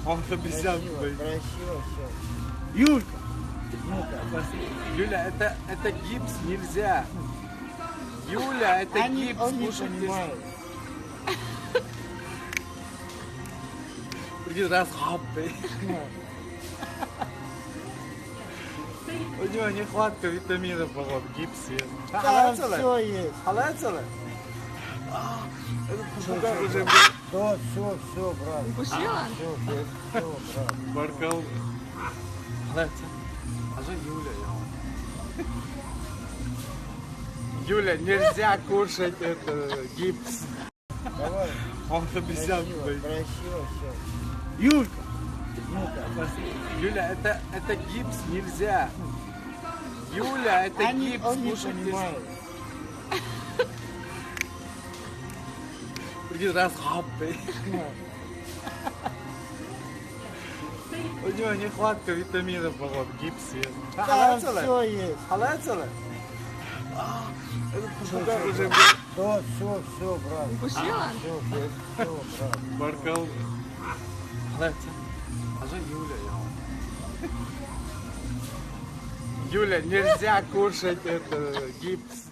Он обезьян Красиво, боится. красиво все. Юлька! Ну-ка. Юля, это гипс, нельзя. Юля, это гипс, Он не слушайте. понимает. Один раз хап, ты. У него нехватка витаминов, походу, гипс ест. Там все есть. Халацала? Этот попугай уже Все, брат. Укусила? Все, брат. баркал. Халаца. А же Юля, Юля, нельзя кушать это гипс. Давай. Он обезьян Красиво, боится. красиво все. Юлька! Ну-ка. Юля, это гипс, нельзя. Юля, это гипс, Он не слушайте. понимает. Один раз хап, ты. У него нехватка витаминов, походу, гипс ест. Там все есть. Халацала? Этот попугай уже Все, брат. Укусила? Все, брат. баркал. Халаца. А же Юля, Юля, нельзя кушать это гипс.